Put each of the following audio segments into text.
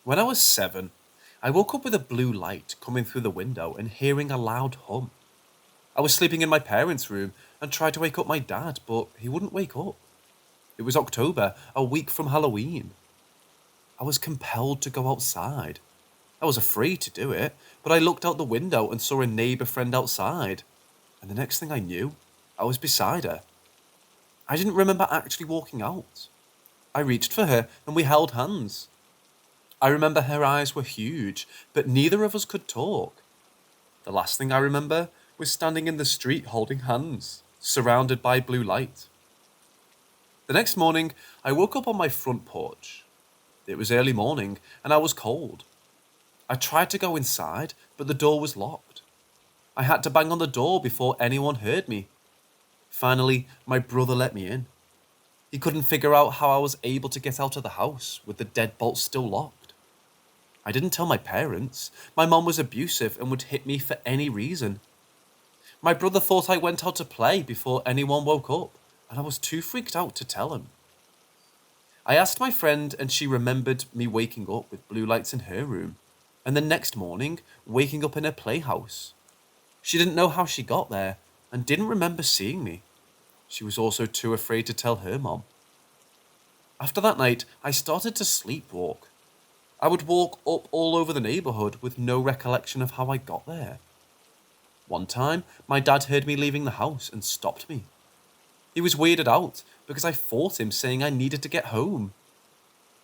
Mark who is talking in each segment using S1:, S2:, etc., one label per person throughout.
S1: When I was 7, I woke up with a blue light coming through the window and hearing a loud hum. I was sleeping in my parents' room and tried to wake up my dad, but he wouldn't wake up. It was October, a week from Halloween. I was compelled to go outside. I was afraid to do it, but I looked out the window and saw a neighbour friend outside. And the next thing I knew, I was beside her. I didn't remember actually walking out. I reached for her and we held hands. I remember her eyes were huge, but neither of us could talk. The last thing I remember was standing in the street holding hands, surrounded by blue light. The next morning, I woke up on my front porch. It was early morning and I was cold. I tried to go inside, but the door was locked. I had to bang on the door before anyone heard me. Finally, my brother let me in. He couldn't figure out how I was able to get out of the house with the deadbolt still locked. I didn't tell my parents. My mom was abusive and would hit me for any reason. My brother thought I went out to play before anyone woke up, and I was too freaked out to tell him. I asked my friend and she remembered me waking up with blue lights in her room, and the next morning waking up in her playhouse. She didn't know how she got there and didn't remember seeing me. She was also too afraid to tell her mom. After that night, I started to sleepwalk. I would walk up all over the neighbourhood with no recollection of how I got there. One time, my dad heard me leaving the house and stopped me. He was weirded out because I fought him saying I needed to get home.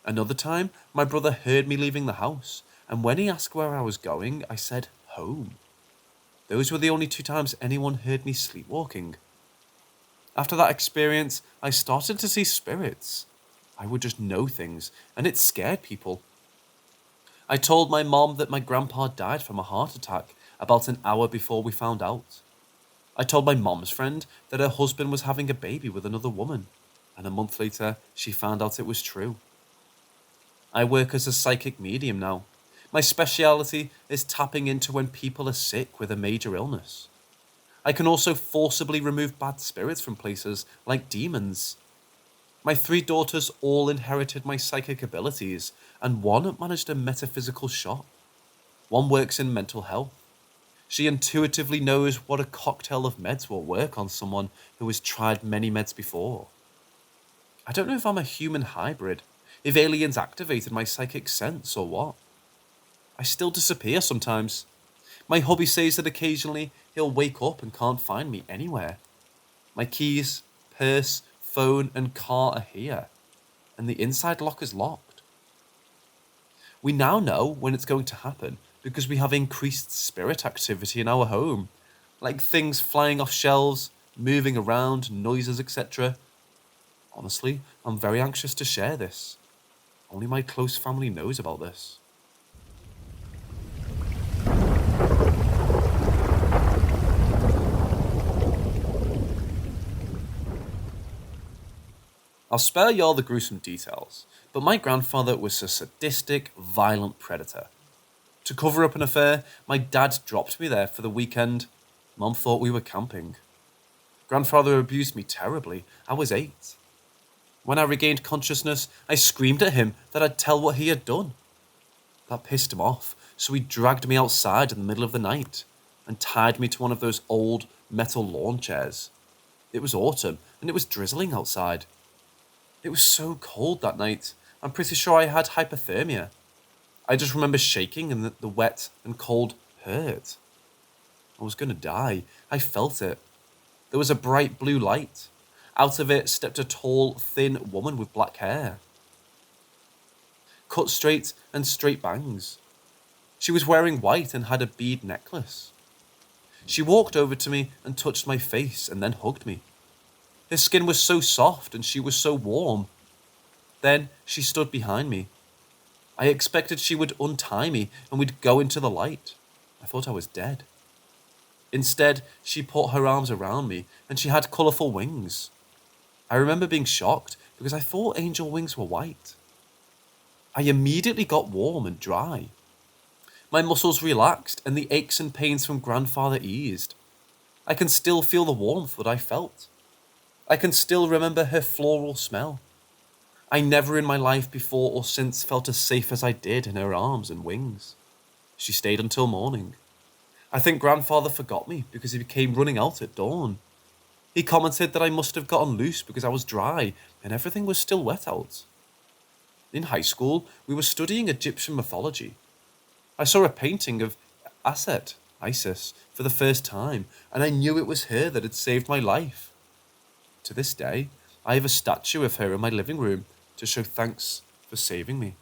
S1: Another time, my brother heard me leaving the house, and when he asked where I was going, I said home. Those were the only 2 times anyone heard me sleepwalking. After that experience, I started to see spirits. I would just know things, and it scared people. I told my mom that my grandpa died from a heart attack about an hour before we found out. I told my mom's friend that her husband was having a baby with another woman, and a month later, she found out it was true. I work as a psychic medium now. My speciality is tapping into when people are sick with a major illness. I can also forcibly remove bad spirits from places, like demons. My 3 daughters all inherited my psychic abilities, and one managed a metaphysical shop. One works in mental health. She intuitively knows what a cocktail of meds will work on someone who has tried many meds before. I don't know if I'm a human hybrid, if aliens activated my psychic sense or what. I still disappear sometimes. My hubby says that occasionally he'll wake up and can't find me anywhere. My keys, purse, phone and car are here, and the inside lock is locked. We now know when it's going to happen because we have increased spirit activity in our home, like things flying off shelves, moving around, noises, etc. Honestly, I'm very anxious to share this. Only my close family knows about this. I'll spare y'all the gruesome details, but my grandfather was a sadistic, violent predator. To cover up an affair, my dad dropped me there for the weekend. Mom thought we were camping. Grandfather abused me terribly. I was 8. When I regained consciousness, I screamed at him that I'd tell what he had done. That pissed him off, so he dragged me outside in the middle of the night and tied me to one of those old metal lawn chairs. It was autumn and it was drizzling outside. It was so cold that night. I'm pretty sure I had hypothermia. I just remember shaking and the wet and cold hurt. I was going to die. I felt it. There was a bright blue light. Out of it stepped a tall, thin woman with black hair. Cut straight and straight bangs. She was wearing white and had a bead necklace. She walked over to me and touched my face and then hugged me. Her skin was so soft and she was so warm. Then she stood behind me. I expected she would untie me and we'd go into the light. I thought I was dead. Instead, she put her arms around me and she had colourful wings. I remember being shocked because I thought angel wings were white. I immediately got warm and dry. My muscles relaxed and the aches and pains from grandfather eased. I can still feel the warmth that I felt. I can still remember her floral smell. I never in my life before or since felt as safe as I did in her arms and wings. She stayed until morning. I think grandfather forgot me because he came running out at dawn. He commented that I must have gotten loose because I was dry and everything was still wet out. In high school, we were studying Egyptian mythology. I saw a painting of Aset, Isis, for the first time, and I knew it was her that had saved my life. To this day, I have a statue of her in my living room to show thanks for saving me.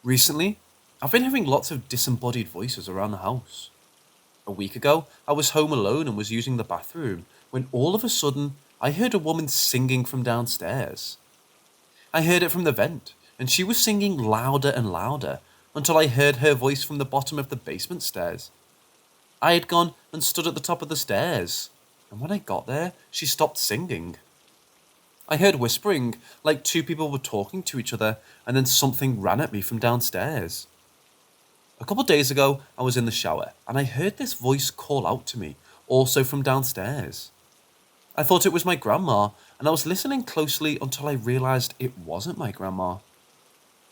S1: Recently, I've been hearing lots of disembodied voices around the house. A week ago, I was home alone and was using the bathroom when all of a sudden I heard a woman singing from downstairs. I heard it from the vent, and she was singing louder and louder until I heard her voice from the bottom of the basement stairs. I had gone and stood at the top of the stairs, and when I got there, she stopped singing. I heard whispering, like two people were talking to each other, and then something ran at me from downstairs. A couple days ago, I was in the shower, and I heard this voice call out to me, also from downstairs. I thought it was my grandma, and I was listening closely until I realized it wasn't my grandma.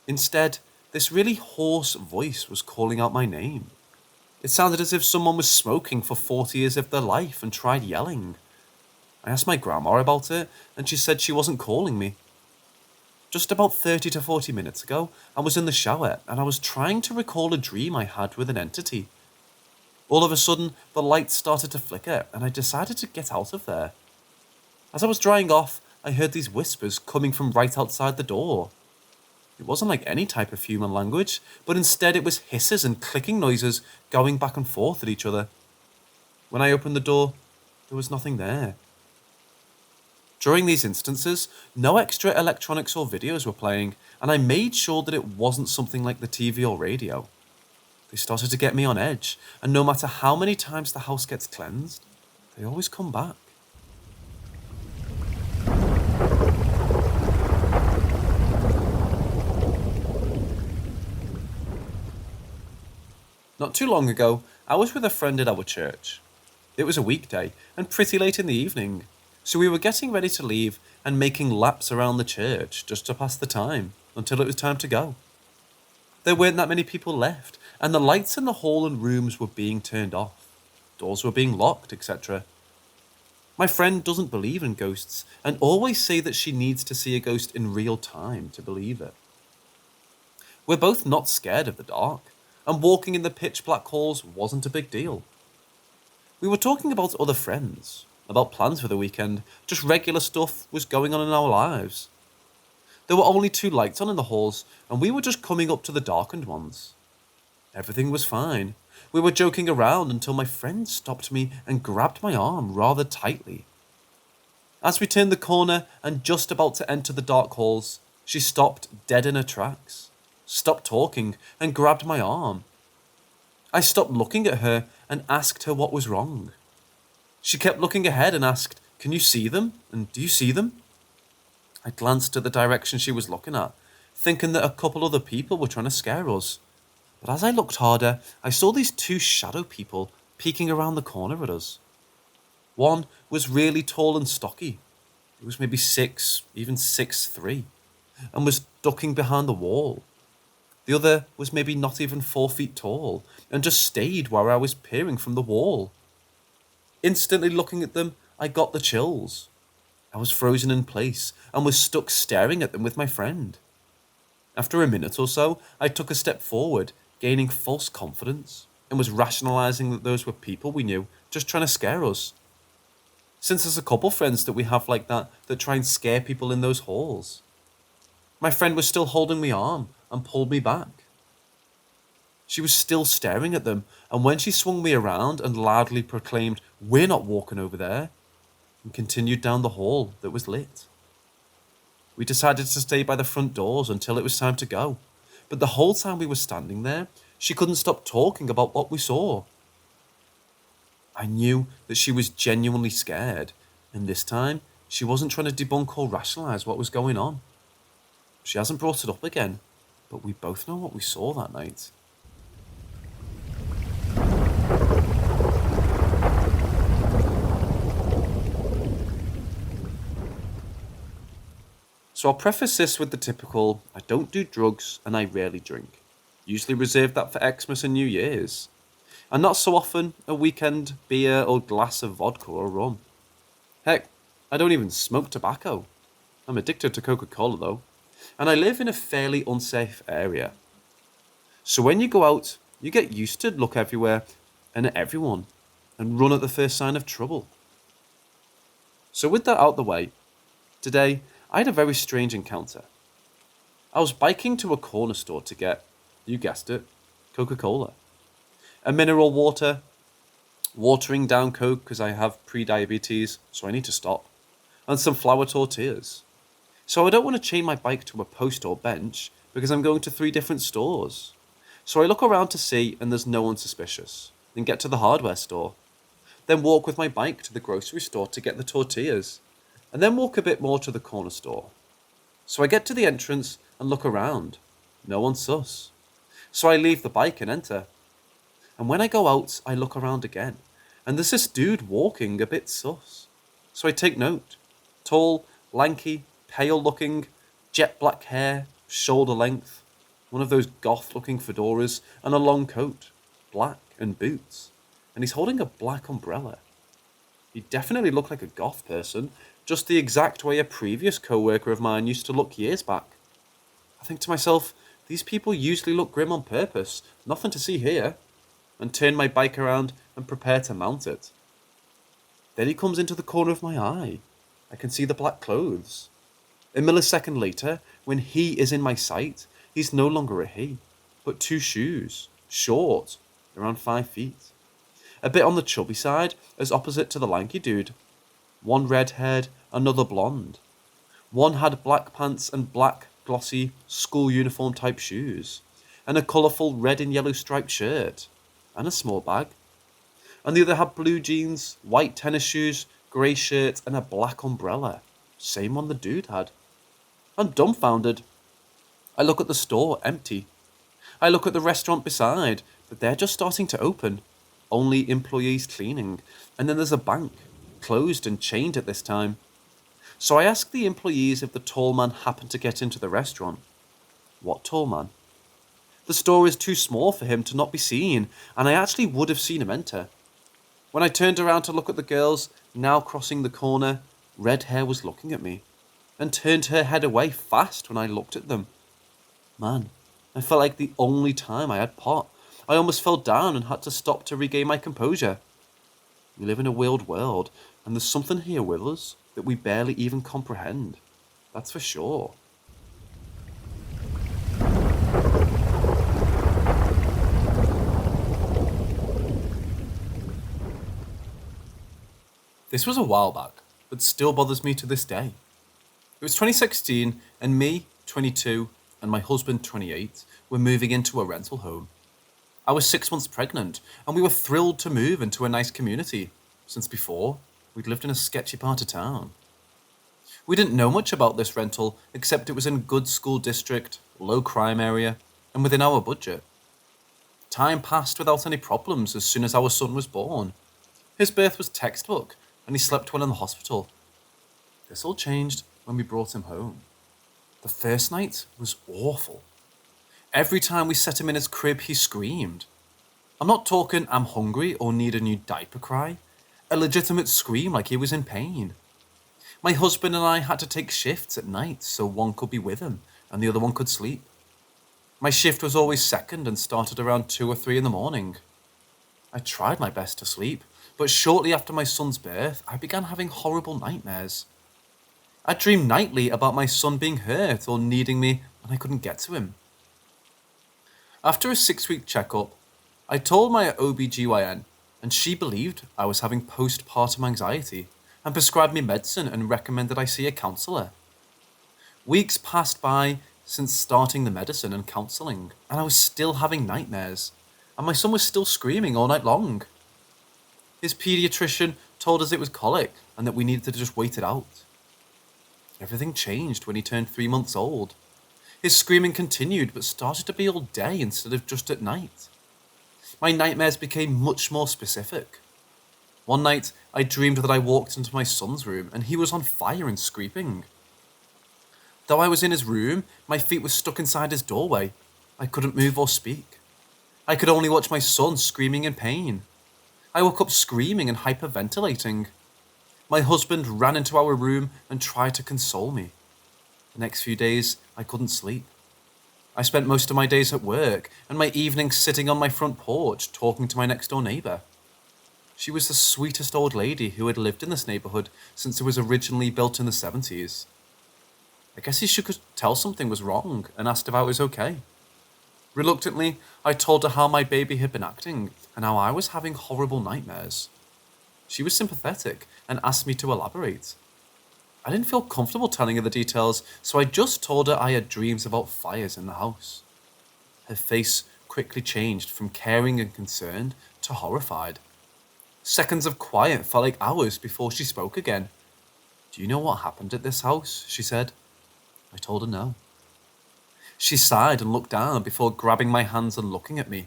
S1: Instead, this really hoarse voice was calling out my name. It sounded as if someone was smoking for 40 years of their life and tried yelling. I asked my grandma about it, and she said she wasn't calling me. Just about 30 to 40 minutes ago, I was in the shower and I was trying to recall a dream I had with an entity. All of a sudden, the lights started to flicker and I decided to get out of there. As I was drying off, I heard these whispers coming from right outside the door. It wasn't like any type of human language, but instead it was hisses and clicking noises going back and forth at each other. When I opened the door, there was nothing there. During these instances, no extra electronics or videos were playing, and I made sure that it wasn't something like the TV or radio. They started to get me on edge, and no matter how many times the house gets cleansed, they always come back. Not too long ago, I was with a friend at our church. It was a weekday, and pretty late in the evening. So we were getting ready to leave and making laps around the church just to pass the time until it was time to go. There weren't that many people left, and the lights in the hall and rooms were being turned off. Doors were being locked, etc. My friend doesn't believe in ghosts and always say that she needs to see a ghost in real time to believe it. We're both not scared of the dark, and walking in the pitch black halls wasn't a big deal. We were talking about other friends, about plans for the weekend, just regular stuff was going on in our lives. There were only 2 lights on in the halls, and we were just coming up to the darkened ones. Everything was fine. We were joking around until my friend stopped me and grabbed my arm rather tightly. As we turned the corner and just about to enter the dark halls, she stopped dead in her tracks, stopped talking, and grabbed my arm. I stopped looking at her and asked her what was wrong. She kept looking ahead and asked, "Can you see them? And do you see them?" I glanced at the direction she was looking at, thinking that a couple other people were trying to scare us. But as I looked harder, I saw these 2 shadow people peeking around the corner at us. One was really tall and stocky. He was maybe 6, even 6'3", and was ducking behind the wall. The other was maybe not even 4 feet tall, and just stayed where I was peering from the wall. Instantly looking at them, I got the chills. I was frozen in place and was stuck staring at them with my friend. After a minute or so, I took a step forward, gaining false confidence, and was rationalizing that those were people we knew, just trying to scare us. Since there's a couple friends that we have like that try and scare people in those halls. My friend was still holding my arm and pulled me back. She was still staring at them, and when she swung me around and loudly proclaimed, "We're not walking over there," and continued down the hall that was lit. We decided to stay by the front doors until it was time to go, but the whole time we were standing there, she couldn't stop talking about what we saw. I knew that she was genuinely scared, and this time, she wasn't trying to debunk or rationalize what was going on. She hasn't brought it up again, but we both know what we saw that night. So I'll preface this with the typical, I don't do drugs and I rarely drink. Usually reserve that for Xmas and New Year's. And not so often a weekend beer or glass of vodka or rum. Heck, I don't even smoke tobacco. I'm addicted to Coca-Cola though. And I live in a fairly unsafe area. So when you go out, you get used to look everywhere and at everyone and run at the first sign of trouble. So with that out the way, today I had a very strange encounter. I was biking to a corner store to get, you guessed it, Coca-Cola. A mineral water, watering down Coke because I have pre-diabetes, so I need to stop, and some flour tortillas. So I don't want to chain my bike to a post or bench because I'm going to 3 different stores. So I look around to see and there's no one suspicious, then get to the hardware store. Then walk with my bike to the grocery store to get the tortillas, and then walk a bit more to the corner store. So I get to the entrance and look around. No one sus. So I leave the bike and enter. And when I go out, I look around again, and there's this dude walking a bit sus. So I take note. Tall, lanky, pale looking, jet black hair, shoulder length, one of those goth looking fedoras, and a long coat, black, and boots. And he's holding a black umbrella. He definitely looked like a goth person, just the exact way a previous co-worker of mine used to look years back. I think to myself, these people usually look grim on purpose, nothing to see here, and turn my bike around and prepare to mount it. Then he comes into the corner of my eye. I can see the black clothes. A millisecond later, when he is in my sight, he's no longer a he, but 2 shoes, short, around 5 feet. A bit on the chubby side, as opposite to the lanky dude. One red-haired, another blonde. One had black pants and black, glossy, school uniform type shoes, and a colourful red and yellow striped shirt, and a small bag. And the other had blue jeans, white tennis shoes, grey shirt, and a black umbrella. Same one the dude had. I'm dumbfounded. I look at the store, empty. I look at the restaurant beside, but they're just starting to open. Only employees cleaning. And then there's a bank, closed and chained at this time. So I ask the employees if the tall man happened to get into the restaurant. What tall man? The store is too small for him to not be seen, and I actually would have seen him enter. When I turned around to look at the girls, now crossing the corner, red hair was looking at me, and turned her head away fast when I looked at them. Man, I felt like the only time I had pot. I almost fell down and had to stop to regain my composure. We live in a weird world, and there's something here with us that we barely even comprehend. That's for sure. This was a while back, but still bothers me to this day. It was 2016, and me, 22, and my husband, 28, were moving into a rental home. I was 6 months pregnant, and we were thrilled to move into a nice community, since before, we'd lived in a sketchy part of town. We didn't know much about this rental, except it was in a good school district, low crime area, and within our budget. Time passed without any problems as soon as our son was born. His birth was textbook, and he slept well in the hospital. This all changed when we brought him home. The first night was awful. Every time we set him in his crib, he screamed. I'm not talking I'm hungry or need a new diaper cry. A legitimate scream like he was in pain. My husband and I had to take shifts at night so one could be with him and the other one could sleep. My shift was always second and started around 2 or 3 in the morning. I tried my best to sleep, but shortly after my son's birth, I began having horrible nightmares. I dreamed nightly about my son being hurt or needing me and I couldn't get to him. After a 6-week checkup, I told my OBGYN and she believed I was having postpartum anxiety and prescribed me medicine and recommended I see a counsellor. Weeks passed by since starting the medicine and counselling, and I was still having nightmares, and my son was still screaming all night long. His paediatrician told us it was colic and that we needed to just wait it out. Everything changed when he turned 3 months old. His screaming continued but started to be all day instead of just at night. My nightmares became much more specific. One night, I dreamed that I walked into my son's room and he was on fire and screaming. Though I was in his room, my feet were stuck inside his doorway. I couldn't move or speak. I could only watch my son screaming in pain. I woke up screaming and hyperventilating. My husband ran into our room and tried to console me. The next few days, I couldn't sleep. I spent most of my days at work and my evenings sitting on my front porch talking to my next door neighbour. She was the sweetest old lady who had lived in this neighbourhood since it was originally built in the 70s. I guess she could tell something was wrong and asked if I was okay. Reluctantly, I told her how my baby had been acting and how I was having horrible nightmares. She was sympathetic and asked me to elaborate. I didn't feel comfortable telling her the details, so I just told her I had dreams about fires in the house. Her face quickly changed from caring and concerned to horrified. Seconds of quiet felt like hours before she spoke again. "Do you know what happened at this house?" she said. I told her no. She sighed and looked down before grabbing my hands and looking at me.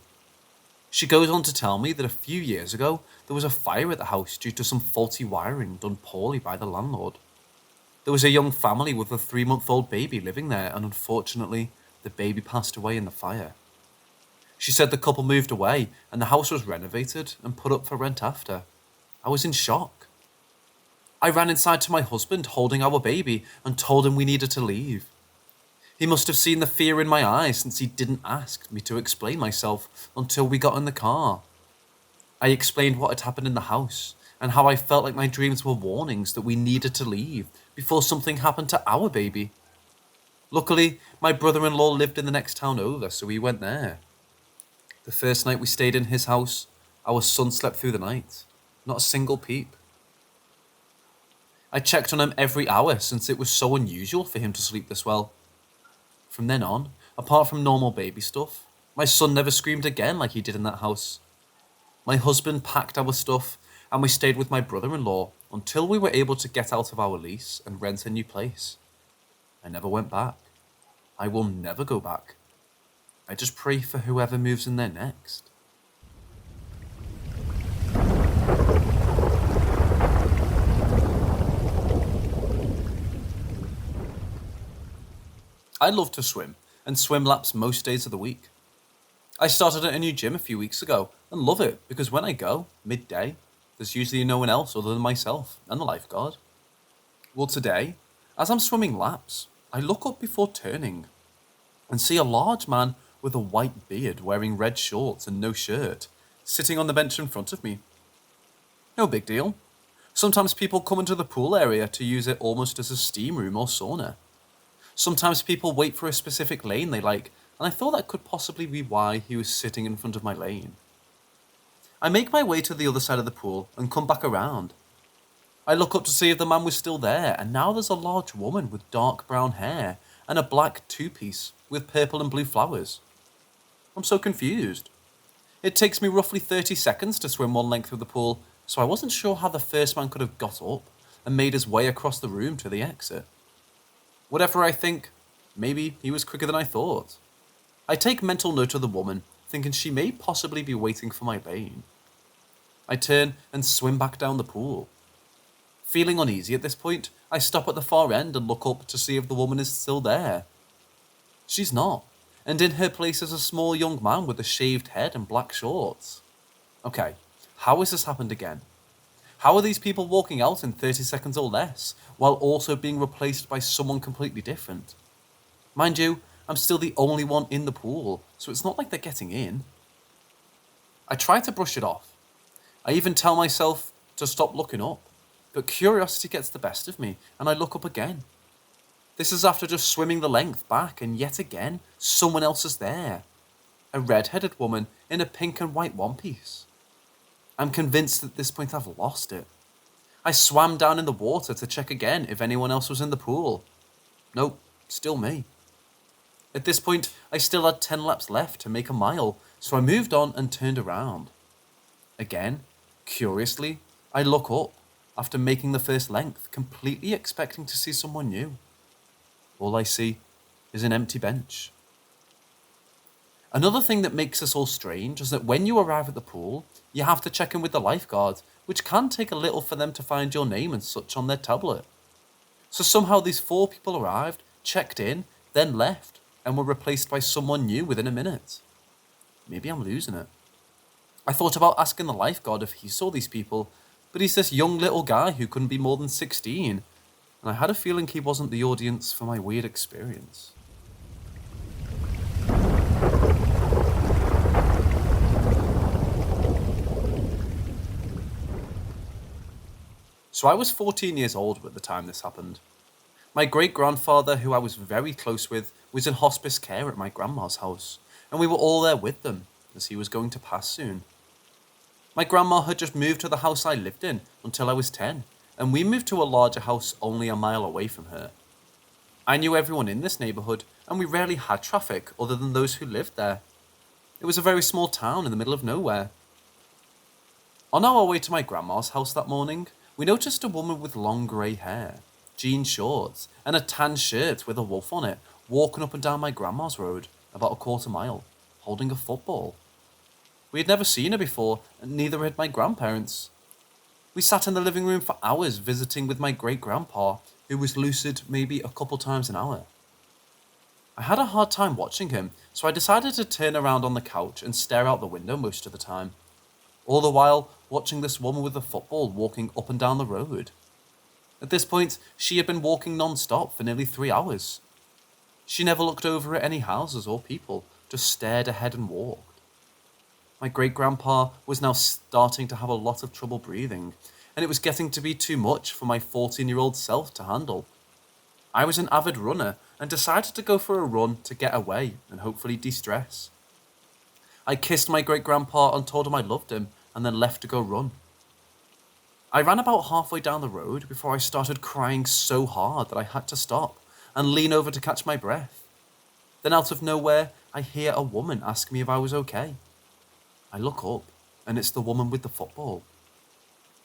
S1: She goes on to tell me that a few years ago there was a fire at the house due to some faulty wiring done poorly by the landlord. There was a young family with a 3-month-old baby living there, and unfortunately, the baby passed away in the fire. She said the couple moved away and the house was renovated and put up for rent after. I was in shock. I ran inside to my husband holding our baby and told him we needed to leave. He must have seen the fear in my eyes since he didn't ask me to explain myself until we got in the car. I explained what had happened in the house and how I felt like my dreams were warnings that we needed to leave before something happened to our baby. Luckily, my brother-in-law lived in the next town over, so we went there. The first night we stayed in his house, our son slept through the night. Not a single peep. I checked on him every hour since it was so unusual for him to sleep this well. From then on, apart from normal baby stuff, my son never screamed again like he did in that house. My husband packed our stuff and we stayed with my brother-in-law until we were able to get out of our lease and rent a new place. I never went back. I will never go back. I just pray for whoever moves in there next. I love to swim and swim laps most days of the week. I started at a new gym a few weeks ago and love it because when I go, midday, there's usually no one else other than myself and the lifeguard. Well, today, as I'm swimming laps, I look up before turning and see a large man with a white beard wearing red shorts and no shirt sitting on the bench in front of me. No big deal. Sometimes people come into the pool area to use it almost as a steam room or sauna. Sometimes people wait for a specific lane they like, and I thought that could possibly be why he was sitting in front of my lane. I make my way to the other side of the pool and come back around. I look up to see if the man was still there, and now there's a large woman with dark brown hair and a black two-piece with purple and blue flowers. I'm so confused. It takes me roughly 30 seconds to swim one length of the pool, so I wasn't sure how the first man could have got up and made his way across the room to the exit. Whatever I think, maybe he was quicker than I thought. I take mental note of the woman, thinking she may possibly be waiting for my lane. I turn and swim back down the pool. Feeling uneasy at this point, I stop at the far end and look up to see if the woman is still there. She's not, and in her place is a small young man with a shaved head and black shorts. Okay, how has this happened again? How are these people walking out in 30 seconds or less, while also being replaced by someone completely different? Mind you, I'm still the only one in the pool, so it's not like they're getting in. I try to brush it off. I even tell myself to stop looking up, but curiosity gets the best of me, and I look up again. This is after just swimming the length back, and yet again, someone else is there. A red-headed woman in a pink and white one-piece. I'm convinced at this point I've lost it. I swam down in the water to check again if anyone else was in the pool. Nope, still me. At this point, I still had 10 laps left to make a mile, so I moved on and turned around. Again, curiously, I look up after making the first length, completely expecting to see someone new. All I see is an empty bench. Another thing that makes this all strange is that when you arrive at the pool, you have to check in with the lifeguard, which can take a little for them to find your name and such on their tablet. So somehow these 4 people arrived, checked in, then left, and were replaced by someone new within a minute. Maybe I'm losing it. I thought about asking the lifeguard if he saw these people, but he's this young little guy who couldn't be more than 16, and I had a feeling he wasn't the audience for my weird experience. So I was 14 years old at the time this happened. My great-grandfather, who I was very close with, was in hospice care at my grandma's house, and we were all there with them, as he was going to pass soon. My grandma had just moved to the house I lived in until I was 10, and we moved to a larger house only a mile away from her. I knew everyone in this neighbourhood, and we rarely had traffic other than those who lived there. It was a very small town in the middle of nowhere. On our way to my grandma's house that morning, we noticed a woman with long grey hair, jean shorts, and a tan shirt with a wolf on it, walking up and down my grandma's road, about a quarter mile, holding a football. We had never seen her before, and neither had my grandparents. We sat in the living room for hours visiting with my great-grandpa, who was lucid maybe a couple times an hour. I had a hard time watching him, so I decided to turn around on the couch and stare out the window most of the time, all the while watching this woman with a football walking up and down the road. At this point, she had been walking non-stop for nearly 3 hours. She never looked over at any houses or people, just stared ahead and walked. My great-grandpa was now starting to have a lot of trouble breathing, and it was getting to be too much for my 14-year-old self to handle. I was an avid runner and decided to go for a run to get away and hopefully de-stress. I kissed my great-grandpa and told him I loved him, and then left to go run. I ran about halfway down the road before I started crying so hard that I had to stop and lean over to catch my breath. Then out of nowhere, I hear a woman ask me if I was okay. I look up, and it's the woman with the football.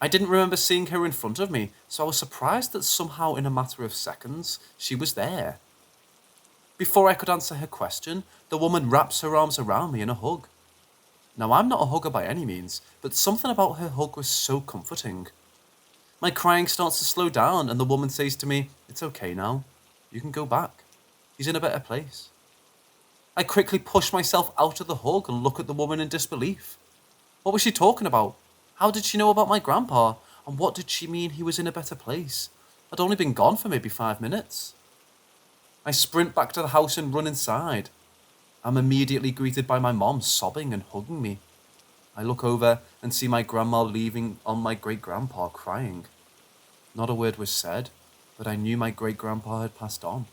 S1: I didn't remember seeing her in front of me, so I was surprised that somehow in a matter of seconds, she was there. Before I could answer her question, the woman wraps her arms around me in a hug. Now, I'm not a hugger by any means, but something about her hug was so comforting. My crying starts to slow down, and the woman says to me, "It's okay now. You can go back. He's in a better place." I quickly push myself out of the hug and look at the woman in disbelief. What was she talking about? How did she know about my grandpa? And what did she mean he was in a better place? I'd only been gone for maybe 5 minutes. I sprint back to the house and run inside. I'm immediately greeted by my mom sobbing and hugging me. I look over and see my grandma leaving on my great-grandpa crying. Not a word was said, but I knew my great-grandpa had passed on.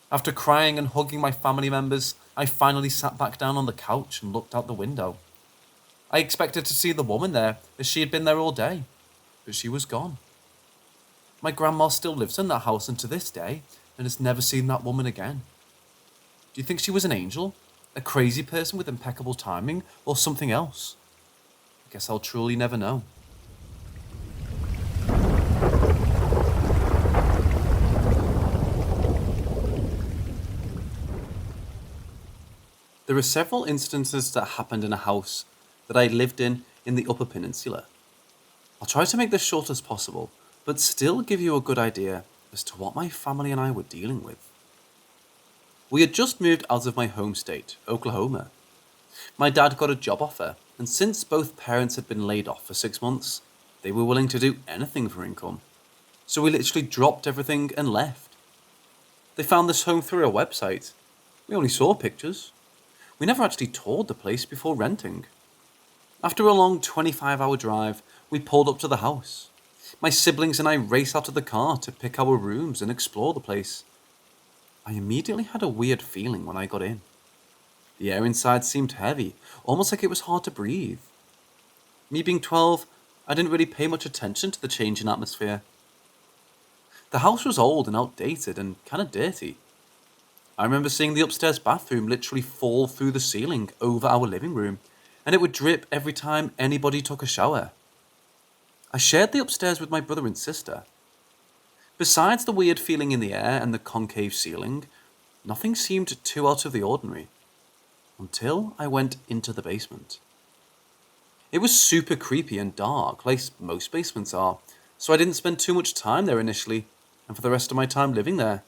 S1: After crying and hugging my family members, I finally sat back down on the couch and looked out the window. I expected to see the woman there, as she had been there all day, but she was gone. My grandma still lives in that house and to this day, and has never seen that woman again. Do you think she was an angel? A crazy person with impeccable timing? Or something else? I guess I'll truly never know. There are several instances that happened in a house that I lived in the Upper Peninsula. I'll try to make this short as possible, but still give you a good idea as to what my family and I were dealing with. We had just moved out of my home state, Oklahoma. My dad got a job offer, and since both parents had been laid off for 6 months, they were willing to do anything for income. So we literally dropped everything and left. They found this home through a website. We only saw pictures. We never actually toured the place before renting. After a long 25-hour drive, we pulled up to the house. My siblings and I raced out of the car to pick our rooms and explore the place. I immediately had a weird feeling when I got in. The air inside seemed heavy, almost like it was hard to breathe. Me being 12, I didn't really pay much attention to the change in atmosphere. The house was old and outdated and kind of dirty. I remember seeing the upstairs bathroom literally fall through the ceiling over our living room, and it would drip every time anybody took a shower. I shared the upstairs with my brother and sister. Besides the weird feeling in the air and the concave ceiling, nothing seemed too out of the ordinary. Until I went into the basement. It was super creepy and dark, like most basements are, so I didn't spend too much time there initially, and for the rest of my time living there.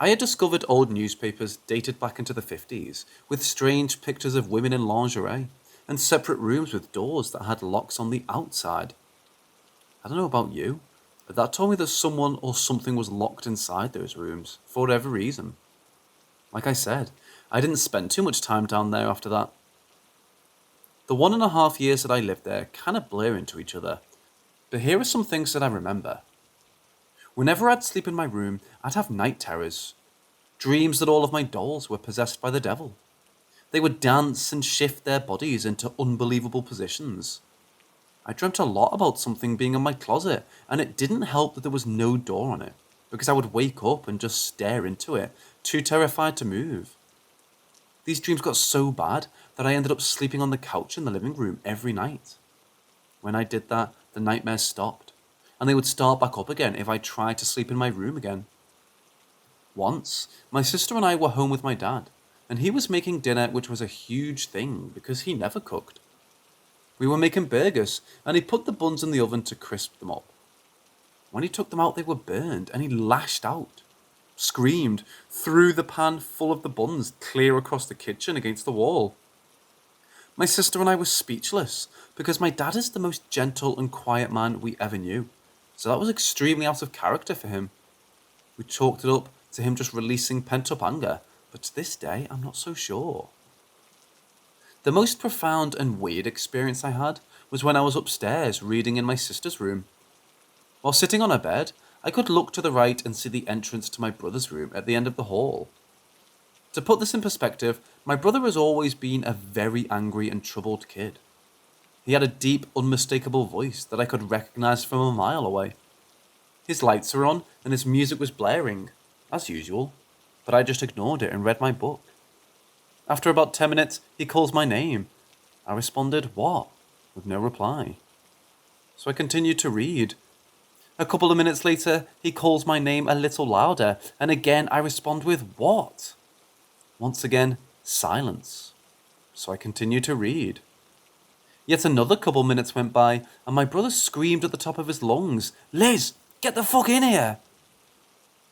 S1: I had discovered old newspapers dated back into the 50s, with strange pictures of women in lingerie, and separate rooms with doors that had locks on the outside. I don't know about you, but that told me that someone or something was locked inside those rooms, for whatever reason. Like I said, I didn't spend too much time down there after that. The 1.5 years that I lived there kind of blur into each other, but here are some things that I remember. Whenever I'd sleep in my room, I'd have night terrors, dreams that all of my dolls were possessed by the devil. They would dance and shift their bodies into unbelievable positions. I dreamt a lot about something being in my closet, and it didn't help that there was no door on it, because I would wake up and just stare into it, too terrified to move. These dreams got so bad that I ended up sleeping on the couch in the living room every night. When I did that, the nightmares stopped, and they would start back up again if I tried to sleep in my room again. Once, my sister and I were home with my dad, and he was making dinner, which was a huge thing because he never cooked. We were making burgers, and he put the buns in the oven to crisp them up. When he took them out, they were burned, and he lashed out, screamed, threw the pan full of the buns clear across the kitchen against the wall. My sister and I were speechless, because my dad is the most gentle and quiet man we ever knew, so that was extremely out of character for him. We chalked it up to him just releasing pent-up anger, but to this day, I'm not so sure. The most profound and weird experience I had was when I was upstairs reading in my sister's room. While sitting on her bed, I could look to the right and see the entrance to my brother's room at the end of the hall. To put this in perspective, my brother has always been a very angry and troubled kid. He had a deep, unmistakable voice that I could recognize from a mile away. His lights were on and his music was blaring, as usual, but I just ignored it and read my book. After about 10 minutes, he calls my name. I responded, "What?" with no reply. So I continued to read. A couple of minutes later, he calls my name a little louder, and again I respond with, "What?" Once again, silence. So I continued to read. Yet another couple minutes went by, and my brother screamed at the top of his lungs, "Liz, get the fuck in here!"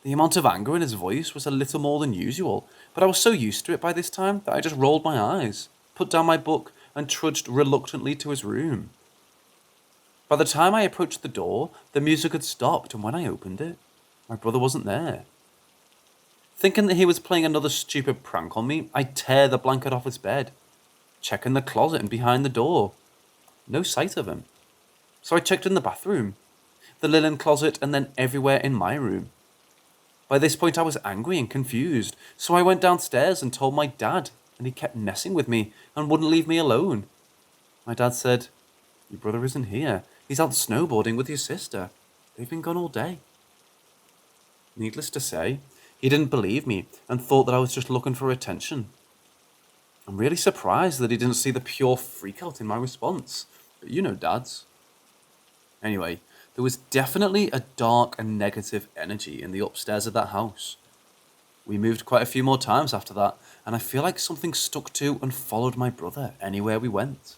S1: The amount of anger in his voice was a little more than usual, but I was so used to it by this time that I just rolled my eyes, put down my book, and trudged reluctantly to his room. By the time I approached the door, the music had stopped, and when I opened it, my brother wasn't there. Thinking that he was playing another stupid prank on me, I tear the blanket off his bed, check in the closet and behind the door. No sight of him. So I checked in the bathroom, the linen closet, and then everywhere in my room. By this point I was angry and confused, so I went downstairs and told my dad, and he kept messing with me and wouldn't leave me alone. My dad said, "Your brother isn't here. He's out snowboarding with your sister. They've been gone all day." Needless to say, he didn't believe me and thought that I was just looking for attention. I'm really surprised that he didn't see the pure freakout in my response, but you know dads. Anyway, there was definitely a dark and negative energy in the upstairs of that house. We moved quite a few more times after that, and I feel like something stuck to and followed my brother anywhere we went.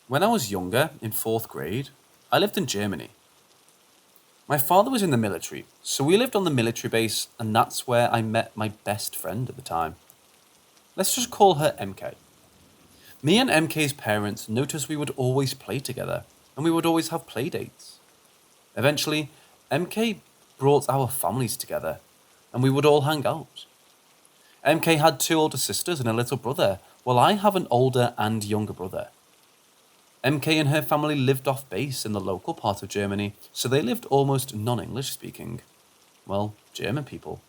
S1: When I was younger, in 4th grade, I lived in Germany. My father was in the military, so we lived on the military base, and that's where I met my best friend at the time. Let's just call her MK. Me and MK's parents noticed we would always play together, and we would always have play dates. Eventually, MK brought our families together, and we would all hang out. MK had 2 older sisters and a little brother, while I have an older and younger brother. MK and her family lived off base in the local part of Germany, so they lived almost non-English speaking. Well, German people.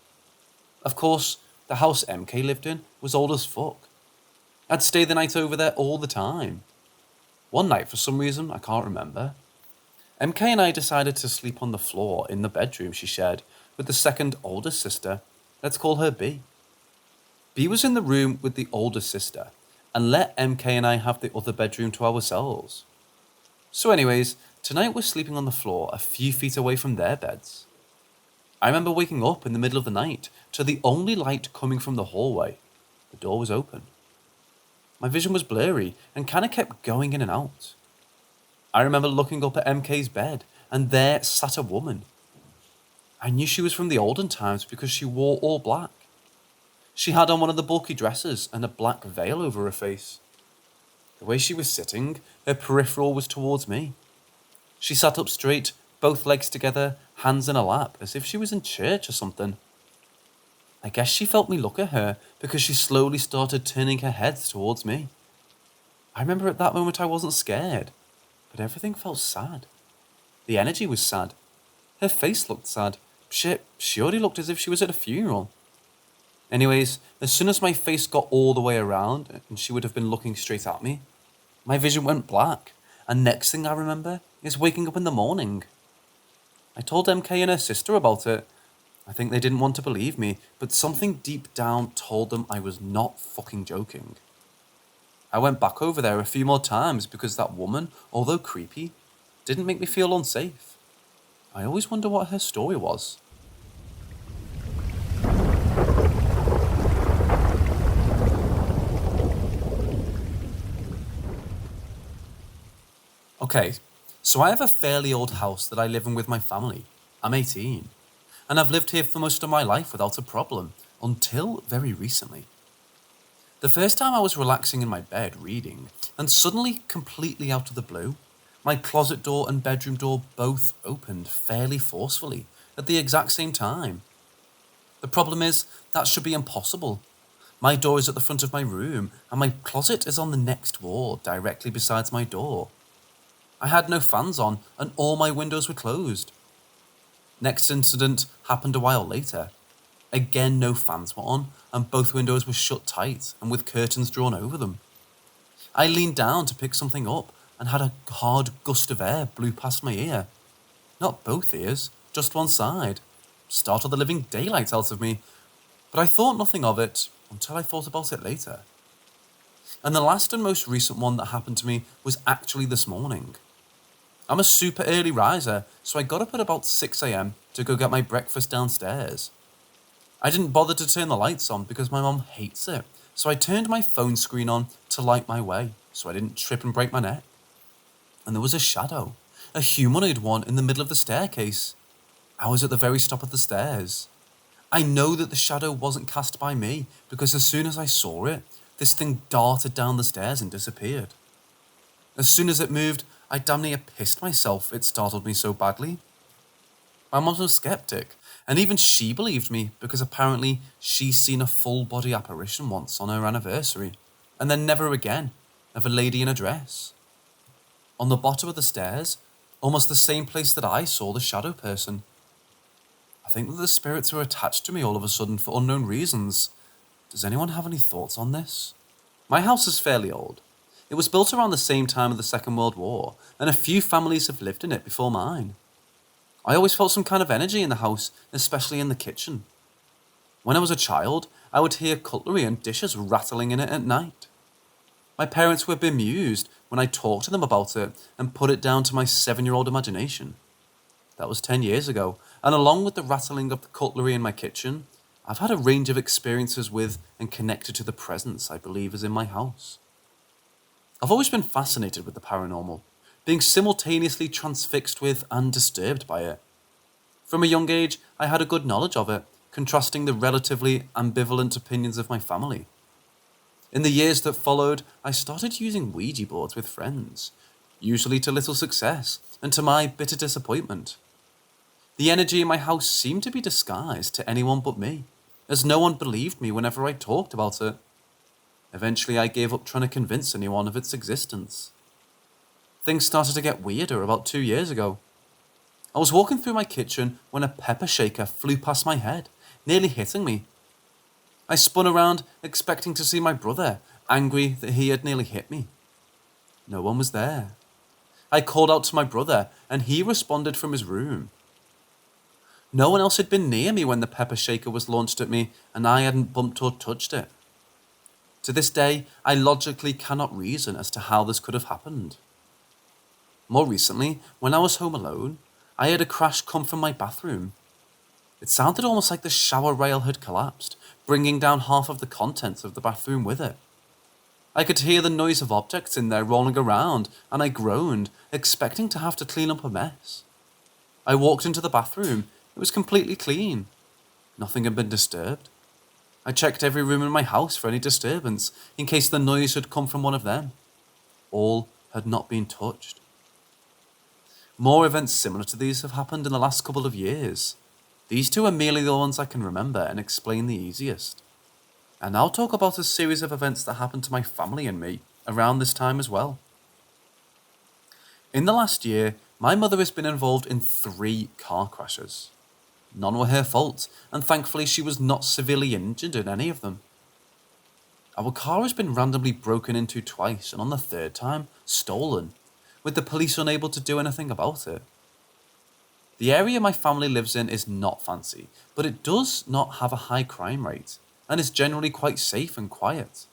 S1: Of course, the house MK lived in was old as fuck. I'd stay the night over there all the time. One night, for some reason, I can't remember, MK and I decided to sleep on the floor in the bedroom she shared with the second oldest sister. Let's call her B. B was in the room with the older sister, and let MK and I have the other bedroom to ourselves. So anyways, tonight we're sleeping on the floor a few feet away from their beds. I remember waking up in the middle of the night to the only light coming from the hallway. The door was open. My vision was blurry and kind of kept going in and out. I remember looking up at MK's bed, and there sat a woman. I knew she was from the olden times because she wore all black. She had on one of the bulky dresses and a black veil over her face. The way she was sitting, her peripheral was towards me. She sat up straight, both legs together, hands in her lap, as if she was in church or something. I guess she felt me look at her because she slowly started turning her head towards me. I remember at that moment I wasn't scared, but everything felt sad. The energy was sad. Her face looked sad. Shit, she already looked as if she was at a funeral. Anyways, as soon as my face got all the way around and she would have been looking straight at me, my vision went black, and next thing I remember is waking up in the morning. I told MK and her sister about it. I think they didn't want to believe me, but something deep down told them I was not fucking joking. I went back over there a few more times because that woman, although creepy, didn't make me feel unsafe. I always wonder what her story was. Okay, so I have a fairly old house that I live in with my family. I'm 18, and I've lived here for most of my life without a problem, until very recently. The first time I was relaxing in my bed reading, and suddenly, completely out of the blue, my closet door and bedroom door both opened fairly forcefully at the exact same time. The problem is, that should be impossible. My door is at the front of my room, and my closet is on the next wall, directly beside my door. I had no fans on, and all my windows were closed. Next incident happened a while later. Again, no fans were on, and both windows were shut tight and with curtains drawn over them. I leaned down to pick something up and had a hard gust of air blew past my ear. Not both ears, just one side. Startled the living daylight out of me, but I thought nothing of it until I thought about it later. And the last and most recent one that happened to me was actually this morning. I'm a super early riser, so I got up at about 6 a.m. to go get my breakfast downstairs. I didn't bother to turn the lights on because my mum hates it, so I turned my phone screen on to light my way so I didn't trip and break my neck. And there was a shadow, a humanoid one in the middle of the staircase. I was at the very top of the stairs. I know that the shadow wasn't cast by me because as soon as I saw it, this thing darted down the stairs and disappeared. As soon as it moved, I damn near pissed myself, it startled me so badly. My mum was skeptic, and even she believed me because apparently she's seen a full body apparition once on her anniversary, and then never again, of a lady in a dress. On the bottom of the stairs, almost the same place that I saw the shadow person. I think that the spirits were attached to me all of a sudden for unknown reasons. Does anyone have any thoughts on this? My house is fairly old. It was built around the same time of the Second World War, and a few families have lived in it before mine. I always felt some kind of energy in the house, especially in the kitchen. When I was a child, I would hear cutlery and dishes rattling in it at night. My parents were bemused when I talked to them about it and put it down to my 7-year-old imagination. That was 10 years ago, and along with the rattling of the cutlery in my kitchen, I've had a range of experiences with and connected to the presence I believe is in my house. I've always been fascinated with the paranormal, being simultaneously transfixed with and disturbed by it. From a young age, I had a good knowledge of it, contrasting the relatively ambivalent opinions of my family. In the years that followed, I started using Ouija boards with friends, usually to little success and to my bitter disappointment. The energy in my house seemed to be disguised to anyone but me, as no one believed me whenever I talked about it. Eventually, I gave up trying to convince anyone of its existence. Things started to get weirder about 2 years ago. I was walking through my kitchen when a pepper shaker flew past my head, nearly hitting me. I spun around, expecting to see my brother, angry that he had nearly hit me. No one was there. I called out to my brother, and he responded from his room. No one else had been near me when the pepper shaker was launched at me, and I hadn't bumped or touched it. To this day, I logically cannot reason as to how this could have happened. More recently, when I was home alone, I heard a crash come from my bathroom. It sounded almost like the shower rail had collapsed, bringing down half of the contents of the bathroom with it. I could hear the noise of objects in there rolling around, and I groaned, expecting to have to clean up a mess. I walked into the bathroom. It was completely clean. Nothing had been disturbed. I checked every room in my house for any disturbance, in case the noise had come from one of them. All had not been touched. More events similar to these have happened in the last couple of years. These two are merely the ones I can remember and explain the easiest. And I'll talk about a series of events that happened to my family and me around this time as well. In the last year, my mother has been involved in 3 car crashes. None were her fault, and thankfully she was not severely injured in any of them. Our car has been randomly broken into twice, and on the 3rd time, stolen, with the police unable to do anything about it. The area my family lives in is not fancy, but it does not have a high crime rate, and is generally quite safe and quiet,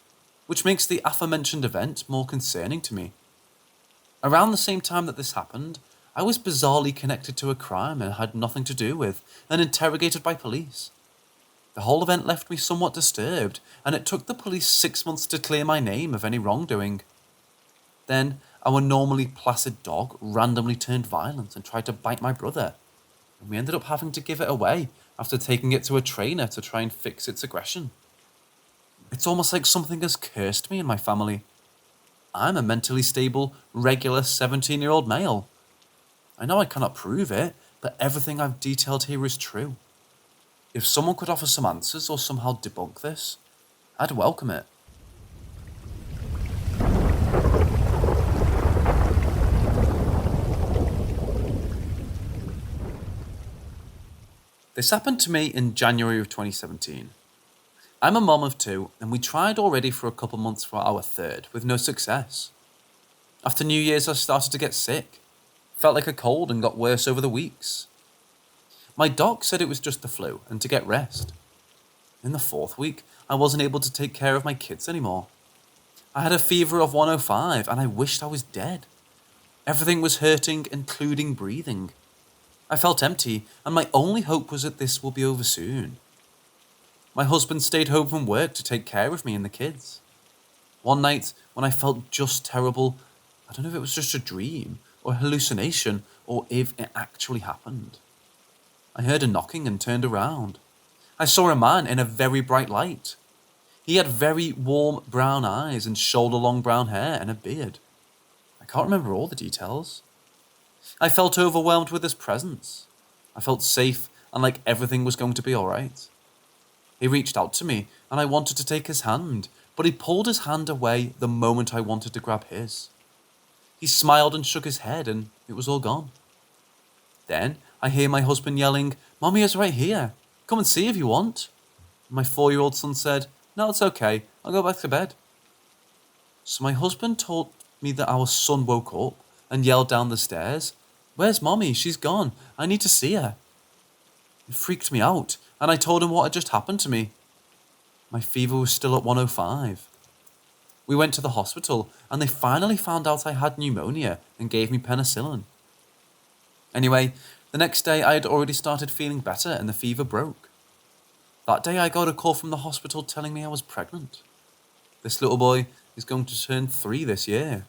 S1: which makes the aforementioned event more concerning to me. Around the same time that this happened, I was bizarrely connected to a crime I had nothing to do with, and interrogated by police. The whole event left me somewhat disturbed, and it took the police 6 months to clear my name of any wrongdoing. Then, our normally placid dog randomly turned violent and tried to bite my brother, and we ended up having to give it away after taking it to a trainer to try and fix its aggression. It's almost like something has cursed me and my family. I'm a mentally stable, regular 17-year-old male. I know I cannot prove it, but everything I've detailed here is true. If someone could offer some answers or somehow debunk this, I'd welcome it. This happened to me in January of 2017. I'm a mom of 2, and we tried already for a couple months for our 3rd, with no success. After New Year's, I started to get sick. Felt like a cold and got worse over the weeks. My doc said it was just the flu and to get rest. In the 4th week, I wasn't able to take care of my kids anymore. I had a fever of 105 and I wished I was dead. Everything was hurting, including breathing. I felt empty, and my only hope was that this will be over soon. My husband stayed home from work to take care of me and the kids. One night, when I felt just terrible, I don't know if it was just a dream, or a hallucination, or if it actually happened. I heard a knocking and turned around. I saw a man in a very bright light. He had very warm brown eyes and shoulder-long brown hair and a beard. I can't remember all the details. I felt overwhelmed with his presence. I felt safe and like everything was going to be alright. He reached out to me and I wanted to take his hand, but he pulled his hand away the moment I wanted to grab his. He smiled and shook his head and it was all gone. Then I hear my husband yelling, "Mommy is right here. Come and see if you want." My 4-year-old son said, "No, it's okay. I'll go back to bed." So my husband told me that our son woke up and yelled down the stairs, "Where's Mommy? She's gone. I need to see her." It freaked me out, and I told him what had just happened to me. My fever was still at 105. We went to the hospital, and they finally found out I had pneumonia and gave me penicillin. Anyway, the next day I had already started feeling better and the fever broke. That day I got a call from the hospital telling me I was pregnant. This little boy is going to turn 3 this year.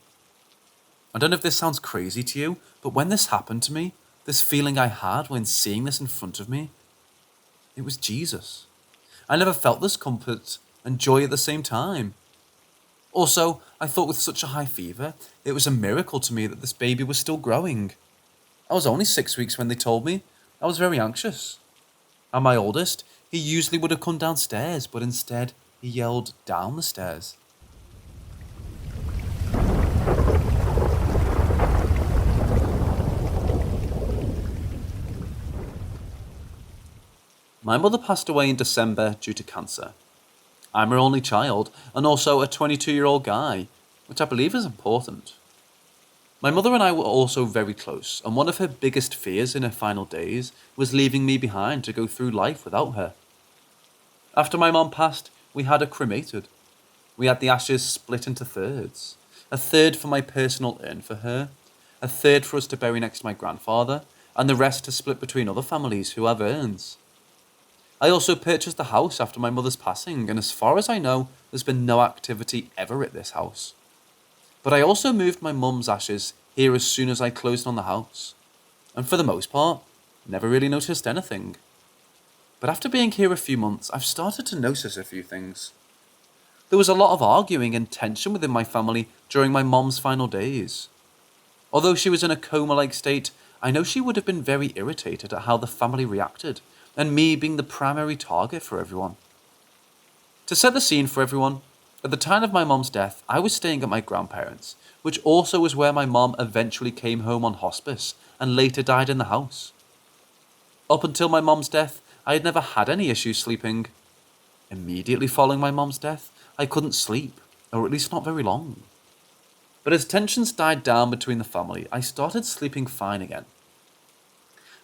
S1: I don't know if this sounds crazy to you, but when this happened to me, this feeling I had when seeing this in front of me, it was Jesus. I never felt this comfort and joy at the same time. Also, I thought with such a high fever, it was a miracle to me that this baby was still growing. I was only 6 weeks when they told me. I was very anxious. And my oldest, he usually would have come downstairs, but instead he yelled down the stairs. My mother passed away in December due to cancer. I'm her only child, and also a 22-year-old guy, which I believe is important. My mother and I were also very close, and one of her biggest fears in her final days was leaving me behind to go through life without her. After my mom passed, we had her cremated. We had the ashes split into thirds. A third for my personal urn for her, a third for us to bury next to my grandfather, and the rest to split between other families who have urns. I also purchased the house after my mother's passing, and as far as I know, there's been no activity ever at this house. But I also moved my mum's ashes here as soon as I closed on the house, and for the most part, never really noticed anything. But after being here a few months, I've started to notice a few things. There was a lot of arguing and tension within my family during my mom's final days. Although she was in a coma-like state, I know she would have been very irritated at how the family reacted, and me being the primary target for everyone. To set the scene for everyone, at the time of my mom's death, I was staying at my grandparents', which also was where my mom eventually came home on hospice and later died in the house. Up until my mom's death, I had never had any issues sleeping. Immediately following my mom's death, I couldn't sleep, or at least not very long. But as tensions died down between the family, I started sleeping fine again.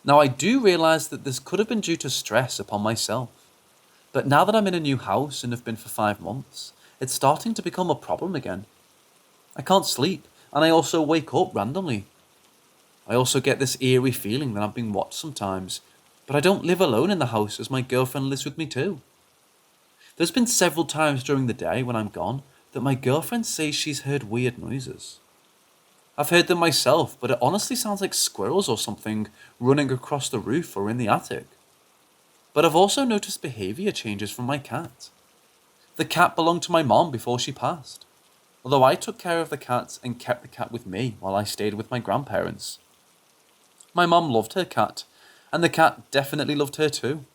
S1: Now I do realise that this could have been due to stress upon myself, but now that I'm in a new house and have been for 5 months, it's starting to become a problem again. I can't sleep, and I also wake up randomly. I also get this eerie feeling that I'm being watched sometimes, but I don't live alone in the house as my girlfriend lives with me too. There's been several times during the day when I'm gone that my girlfriend says she's heard weird noises. I've heard them myself, but it honestly sounds like squirrels or something running across the roof or in the attic. But I've also noticed behaviour changes from my cat. The cat belonged to my mom before she passed, although I took care of the cat and kept the cat with me while I stayed with my grandparents. My mom loved her cat, and the cat definitely loved her too.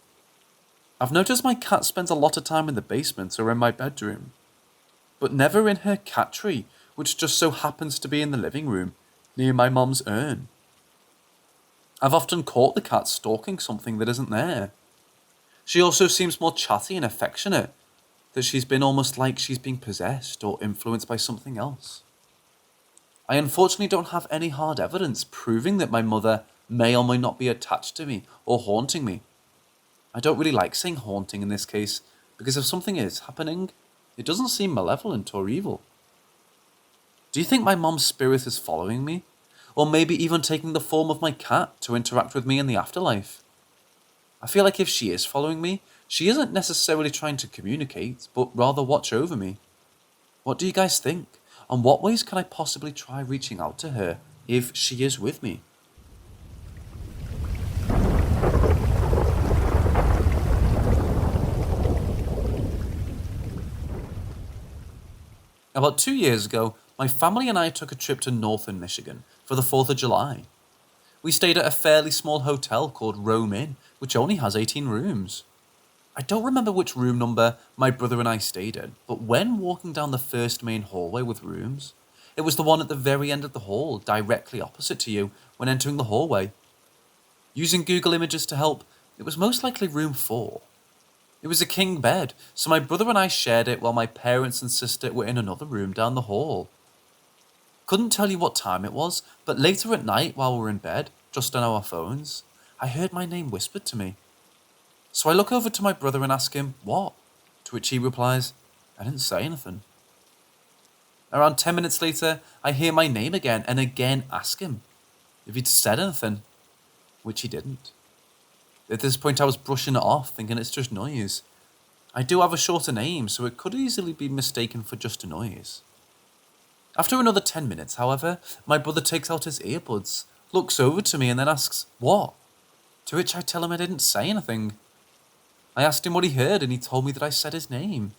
S1: I've noticed my cat spends a lot of time in the basement or in my bedroom, but never in her cat tree, which just so happens to be in the living room, near my mom's urn. I've often caught the cat stalking something that isn't there. She also seems more chatty and affectionate, that she's been almost like she's being possessed or influenced by something else. I unfortunately don't have any hard evidence proving that my mother may or may not be attached to me or haunting me. I don't really like saying haunting in this case, because if something is happening, it doesn't seem malevolent or evil. Do you think my mom's spirit is following me? Or maybe even taking the form of my cat to interact with me in the afterlife? I feel like if she is following me, she isn't necessarily trying to communicate, but rather watch over me. What do you guys think? And what ways can I possibly try reaching out to her if she is with me? About 2 years ago, my family and I took a trip to northern Michigan for the 4th of July. We stayed at a fairly small hotel called Rome Inn, which only has 18 rooms. I don't remember which room number my brother and I stayed in, but when walking down the first main hallway with rooms, it was the one at the very end of the hall, directly opposite to you when entering the hallway. Using Google Images to help, it was most likely room 4. It was a king bed, so my brother and I shared it while my parents and sister were in another room down the hall. Couldn't tell you what time it was, but later at night while we were in bed, just on our phones, I heard my name whispered to me. So I look over to my brother and ask him, "What?" To which he replies, "I didn't say anything." Around 10 minutes later, I hear my name again and again ask him if he'd said anything, which he didn't. At this point I was brushing it off, thinking it's just noise. I do have a shorter name, so it could easily be mistaken for just a noise. After another 10 minutes, however, my brother takes out his earbuds, looks over to me and then asks, "What?" To which I tell him I didn't say anything. I asked him what he heard and he told me that I said his name.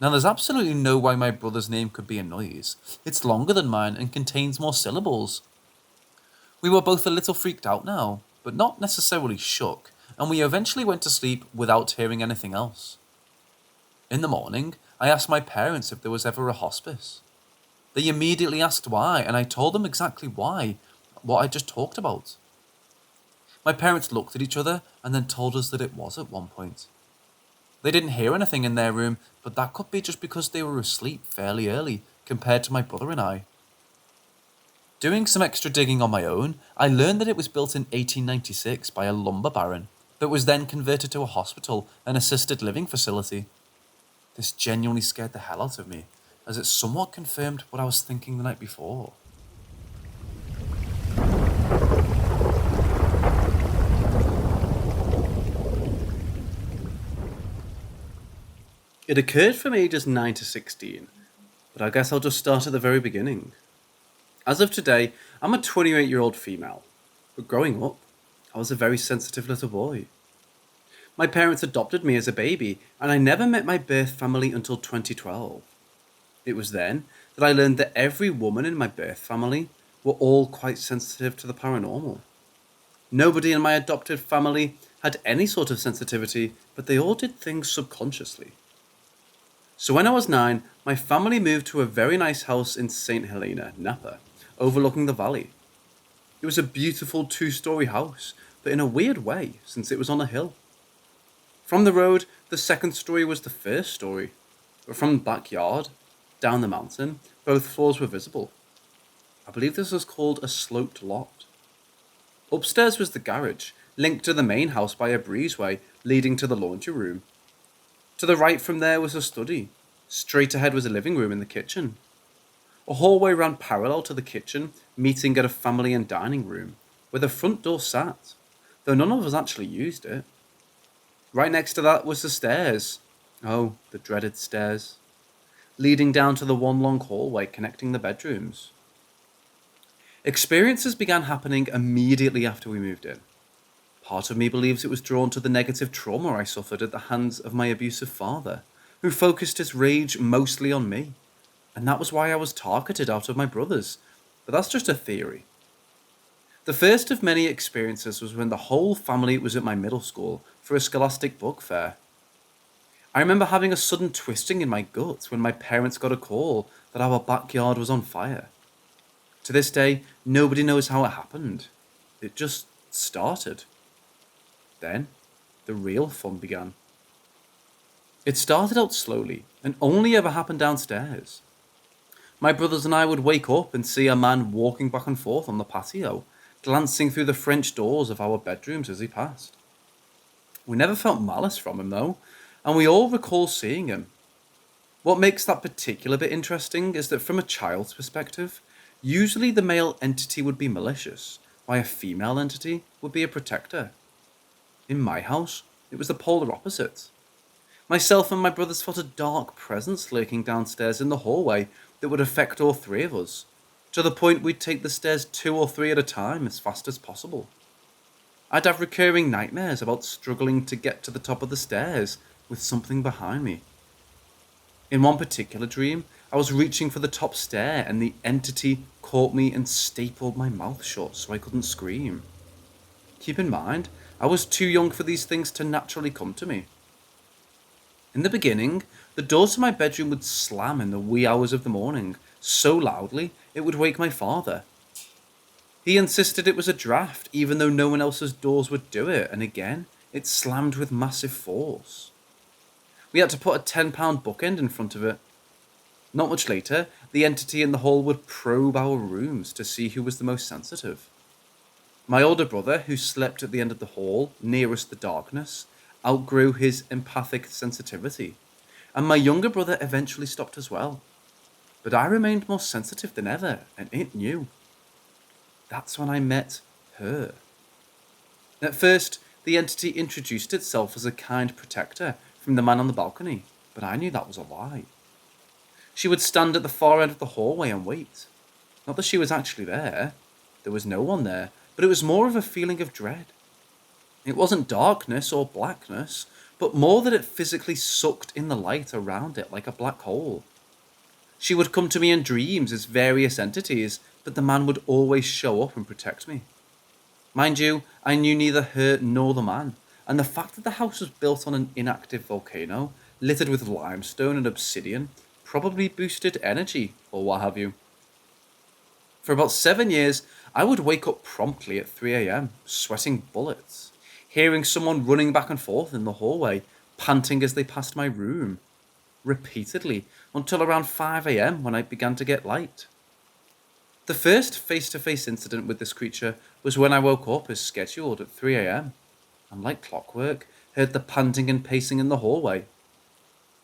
S1: Now there's absolutely no way my brother's name could be a noise. It's longer than mine and contains more syllables. We were both a little freaked out now, but not necessarily shook, and we eventually went to sleep without hearing anything else. In the morning, I asked my parents if there was ever a hospice. They immediately asked why, and I told them exactly why, what I just talked about. My parents looked at each other and then told us that it was at one point. They didn't hear anything in their room, but that could be just because they were asleep fairly early compared to my brother and I. Doing some extra digging on my own, I learned that it was built in 1896 by a lumber baron, but was then converted to a hospital and assisted living facility. This genuinely scared the hell out of me, as it somewhat confirmed what I was thinking the night before. It occurred from ages 9 to 16, but I guess I'll just start at the very beginning. As of today, I'm a 28-year-old female, but growing up, I was a very sensitive little boy. My parents adopted me as a baby, and I never met my birth family until 2012. It was then that I learned that every woman in my birth family were all quite sensitive to the paranormal. Nobody in my adopted family had any sort of sensitivity, but they all did things subconsciously. So when I was 9, my family moved to a very nice house in St. Helena, Napa, overlooking the valley. It was a beautiful 2-story house, but in a weird way, since it was on a hill. From the road, the second story was the first story, but from the backyard, down the mountain, both floors were visible. I believe this was called a sloped lot. Upstairs was the garage, linked to the main house by a breezeway leading to the laundry room. To the right from there was a study. Straight ahead was a living room and the kitchen. A hallway ran parallel to the kitchen, meeting at a family and dining room, where the front door sat, though none of us actually used it. Right next to that was the stairs. Oh, the dreaded stairs. Leading down to the one long hallway connecting the bedrooms. Experiences began happening immediately after we moved in. Part of me believes it was drawn to the negative trauma I suffered at the hands of my abusive father, who focused his rage mostly on me. And that was why I was targeted out of my brothers. But that's just a theory. The first of many experiences was when the whole family was at my middle school for a scholastic book fair. I remember having a sudden twisting in my gut when my parents got a call that our backyard was on fire. To this day, nobody knows how it happened. It just started. Then, the real fun began. It started out slowly and only ever happened downstairs. My brothers and I would wake up and see a man walking back and forth on the patio, glancing through the French doors of our bedrooms as he passed. We never felt malice from him though, and we all recall seeing him. What makes that particular bit interesting is that from a child's perspective, usually the male entity would be malicious, while a female entity would be a protector. In my house, it was the polar opposite. Myself and my brothers felt a dark presence lurking downstairs in the hallway that would affect all three of us, to the point we'd take the stairs 2 or 3 at a time as fast as possible. I'd have recurring nightmares about struggling to get to the top of the stairs with something behind me. In one particular dream, I was reaching for the top stair and the entity caught me and stapled my mouth shut so I couldn't scream. Keep in mind, I was too young for these things to naturally come to me. In the beginning, the door to my bedroom would slam in the wee hours of the morning, so loudly it would wake my father. He insisted it was a draft, even though no one else's doors would do it, and again, it slammed with massive force. We had to put a £10 bookend in front of it. Not much later, the entity in the hall would probe our rooms to see who was the most sensitive. My older brother, who slept at the end of the hall, nearest the darkness, outgrew his empathic sensitivity, and my younger brother eventually stopped as well. But I remained more sensitive than ever, and it knew. That's when I met her. At first, the entity introduced itself as a kind protector from the man on the balcony, but I knew that was a lie. She would stand at the far end of the hallway and wait. Not that she was actually there. There was no one there, but it was more of a feeling of dread. It wasn't darkness or blackness, but more that it physically sucked in the light around it like a black hole. She would come to me in dreams as various entities, but the man would always show up and protect me. Mind you, I knew neither her nor the man, and the fact that the house was built on an inactive volcano, littered with limestone and obsidian, probably boosted energy, or what have you. For about 7 years, I would wake up promptly at 3 a.m, sweating bullets, hearing someone running back and forth in the hallway, panting as they passed my room, repeatedly, until around 5 a.m. when I began to get light. The first face-to-face incident with this creature was when I woke up as scheduled at 3 a.m, and like clockwork, heard the panting and pacing in the hallway.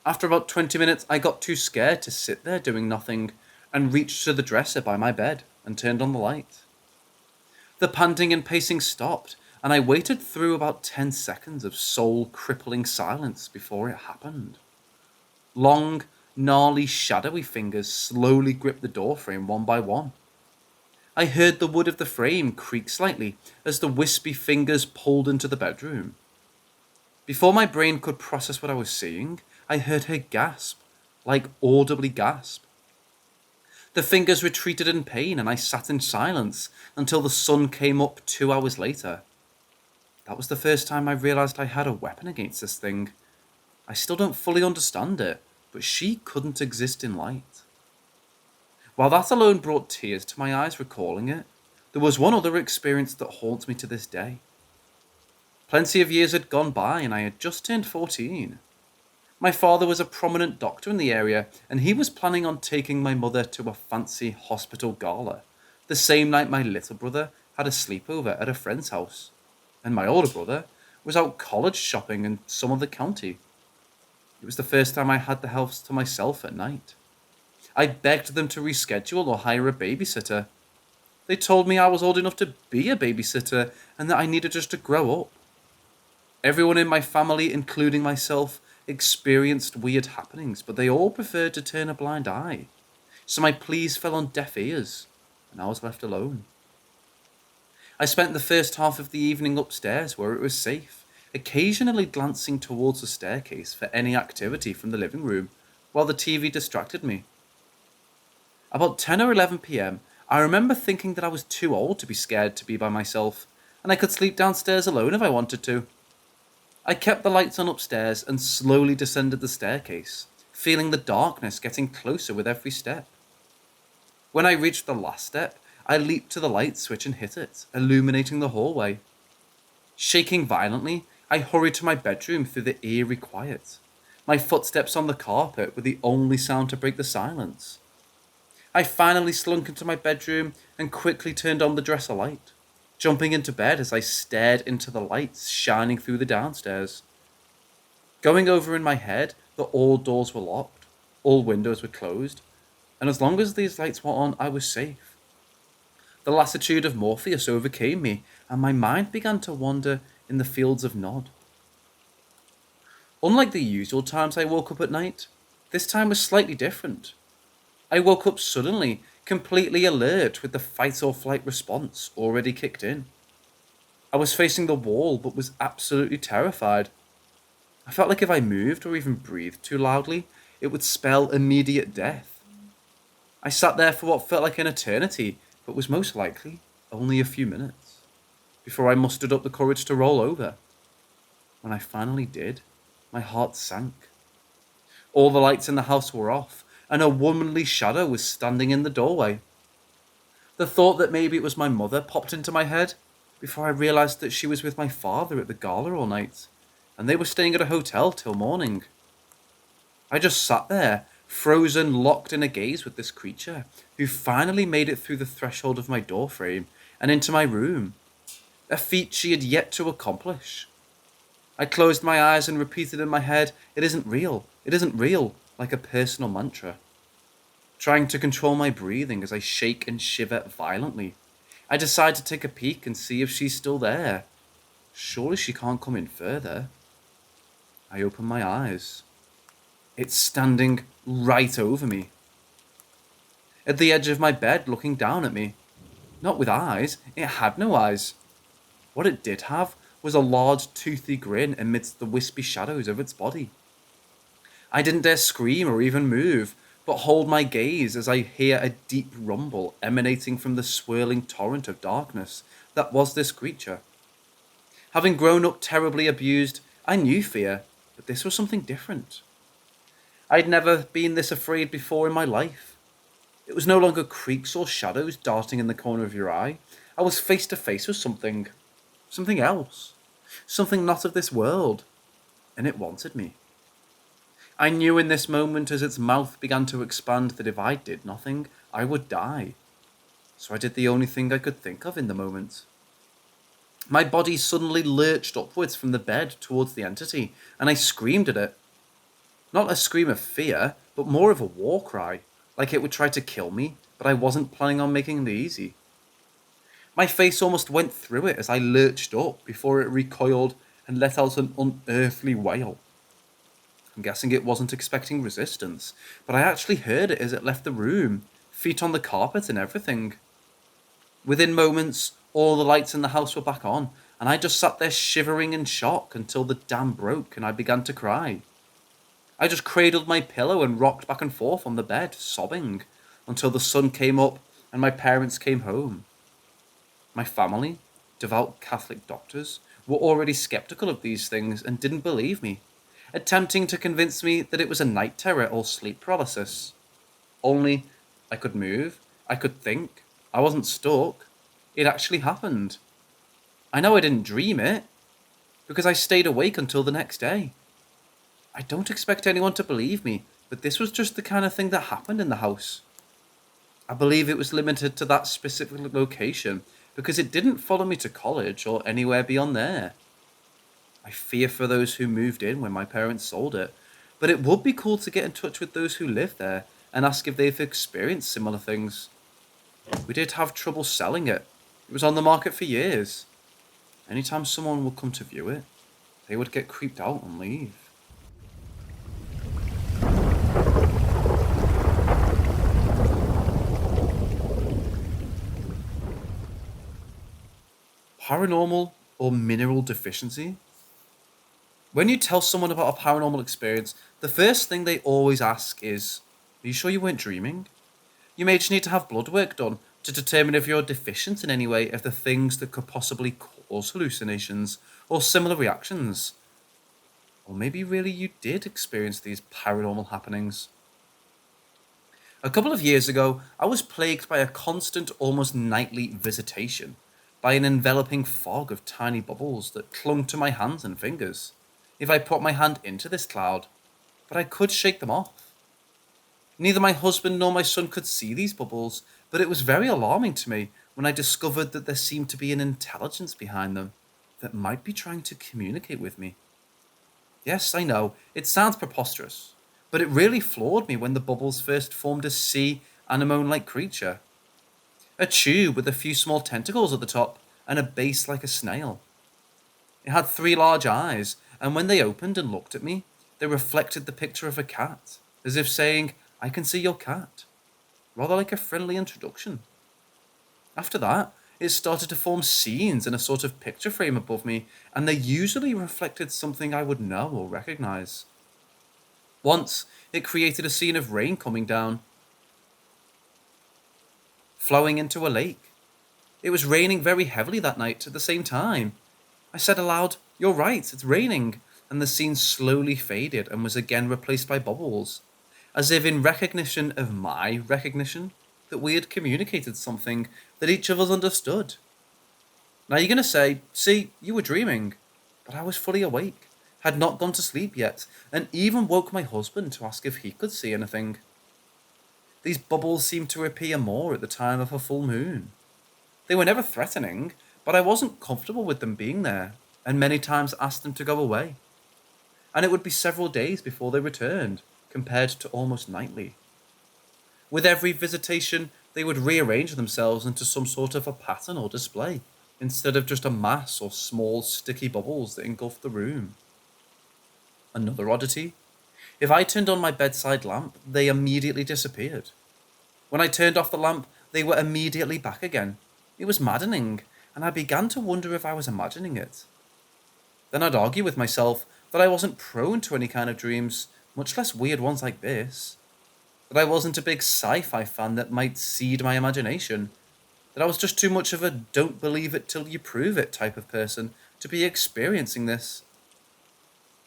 S1: After about 20 minutes, I got too scared to sit there doing nothing, and reached to the dresser by my bed and turned on the light. The panting and pacing stopped, and I waited through about 10 seconds of soul-crippling silence before it happened. Long, gnarly, shadowy fingers slowly gripped the door frame one by one. I heard the wood of the frame creak slightly as the wispy fingers pulled into the bedroom. Before my brain could process what I was seeing, I heard her gasp, like audibly gasp. The fingers retreated in pain, and I sat in silence until the sun came up 2 hours later. That was the first time I realized I had a weapon against this thing. I still don't fully understand it, but she couldn't exist in light. While that alone brought tears to my eyes recalling it, there was one other experience that haunts me to this day. Plenty of years had gone by and I had just turned 14. My father was a prominent doctor in the area, and he was planning on taking my mother to a fancy hospital gala, the same night my little brother had a sleepover at a friend's house, and my older brother was out college shopping in some other county. It was the first time I had the house to myself at night. I begged them to reschedule or hire a babysitter. They told me I was old enough to be a babysitter and that I needed just to grow up. Everyone in my family, including myself, experienced weird happenings, but they all preferred to turn a blind eye. So my pleas fell on deaf ears, and I was left alone. I spent the first half of the evening upstairs where it was safe, occasionally glancing towards the staircase for any activity from the living room, while the TV distracted me. About 10 or 11 p.m., I remember thinking that I was too old to be scared to be by myself, and I could sleep downstairs alone if I wanted to. I kept the lights on upstairs and slowly descended the staircase, feeling the darkness getting closer with every step. When I reached the last step, I leaped to the light switch and hit it, illuminating the hallway. Shaking violently, I hurried to my bedroom through the eerie quiet. My footsteps on the carpet were the only sound to break the silence. I finally slunk into my bedroom and quickly turned on the dresser light, jumping into bed as I stared into the lights shining through the downstairs. Going over in my head that all doors were locked, all windows were closed, and as long as these lights were on, I was safe. The lassitude of Morpheus overcame me, and my mind began to wander in the fields of Nod. Unlike the usual times I woke up at night, this time was slightly different. I woke up suddenly, completely alert with the fight or flight response already kicked in. I was facing the wall but was absolutely terrified. I felt like if I moved or even breathed too loudly, it would spell immediate death. I sat there for what felt like an eternity, but was most likely only a few minutes, before I mustered up the courage to roll over. When I finally did, my heart sank. All the lights in the house were off, and a womanly shadow was standing in the doorway. The thought that maybe it was my mother popped into my head before I realized that she was with my father at the gala all night, and they were staying at a hotel till morning. I just sat there, frozen, locked in a gaze with this creature, who finally made it through the threshold of my doorframe and into my room, a feat she had yet to accomplish. I closed my eyes and repeated in my head, "It isn't real, it isn't real," like a personal mantra. Trying to control my breathing as I shake and shiver violently, I decide to take a peek and see if she's still there. Surely she can't come in further. I open my eyes. It's standing right over me, at the edge of my bed, looking down at me. Not with eyes, it had no eyes. What it did have was a large toothy grin amidst the wispy shadows of its body. I didn't dare scream or even move, but hold my gaze as I hear a deep rumble emanating from the swirling torrent of darkness that was this creature. Having grown up terribly abused, I knew fear, but this was something different. I'd never been this afraid before in my life. It was no longer creaks or shadows darting in the corner of your eye. I was face to face with something else, something not of this world, and it wanted me. I knew in this moment as its mouth began to expand that if I did nothing, I would die. So I did the only thing I could think of in the moment. My body suddenly lurched upwards from the bed towards the entity, and I screamed at it. Not a scream of fear, but more of a war cry, like it would try to kill me, but I wasn't planning on making it easy. My face almost went through it as I lurched up before it recoiled and let out an unearthly wail. I'm guessing it wasn't expecting resistance, but I actually heard it as it left the room, feet on the carpet and everything. Within moments, all the lights in the house were back on, and I just sat there shivering in shock until the dam broke and I began to cry. I just cradled my pillow and rocked back and forth on the bed, sobbing, until the sun came up and my parents came home. My family, devout Catholic doctors, were already skeptical of these things and didn't believe me, attempting to convince me that it was a night terror or sleep paralysis. Only I could move, I could think, I wasn't stuck. It actually happened. I know I didn't dream it, because I stayed awake until the next day. I don't expect anyone to believe me, but this was just the kind of thing that happened in the house. I believe it was limited to that specific location because it didn't follow me to college or anywhere beyond there. I fear for those who moved in when my parents sold it, but it would be cool to get in touch with those who live there and ask if they've experienced similar things. We did have trouble selling it. It was on the market for years. Anytime someone would come to view it, they would get creeped out and leave. Paranormal or mineral deficiency? When you tell someone about a paranormal experience, the first thing they always ask is, "Are you sure you weren't dreaming?" You may just need to have blood work done to determine if you're deficient in any way of the things that could possibly cause hallucinations or similar reactions. Or maybe really you did experience these paranormal happenings. A couple of years ago, I was plagued by a constant, almost nightly visitation, by an enveloping fog of tiny bubbles that clung to my hands and fingers, if I put my hand into this cloud, but I could shake them off. Neither my husband nor my son could see these bubbles, but it was very alarming to me when I discovered that there seemed to be an intelligence behind them that might be trying to communicate with me. Yes, I know, it sounds preposterous, but it really floored me when the bubbles first formed a sea anemone-like creature. A tube with a few small tentacles at the top and a base like a snail. It had 3 large eyes, and when they opened and looked at me, they reflected the picture of a cat, as if saying, "I can see your cat." Rather like a friendly introduction. After that, it started to form scenes in a sort of picture frame above me, and they usually reflected something I would know or recognize. Once, it created a scene of rain coming down, flowing into a lake. It was raining very heavily that night at the same time. I said aloud, "You're right, it's raining," and the scene slowly faded and was again replaced by bubbles, as if in recognition of my recognition that we had communicated something that each of us understood. Now you're going to say, "See, you were dreaming," but I was fully awake, had not gone to sleep yet, and even woke my husband to ask if he could see anything. These bubbles seemed to appear more at the time of a full moon. They were never threatening, but I wasn't comfortable with them being there, and many times asked them to go away. And it would be several days before they returned, compared to almost nightly. With every visitation, they would rearrange themselves into some sort of a pattern or display, instead of just a mass or small sticky bubbles that engulfed the room. Another oddity: if I turned on my bedside lamp, they immediately disappeared. When I turned off the lamp, they were immediately back again. It was maddening, and I began to wonder if I was imagining it. Then I'd argue with myself that I wasn't prone to any kind of dreams, much less weird ones like this. That I wasn't a big sci-fi fan that might seed my imagination. That I was just too much of a don't believe it till you prove it type of person to be experiencing this.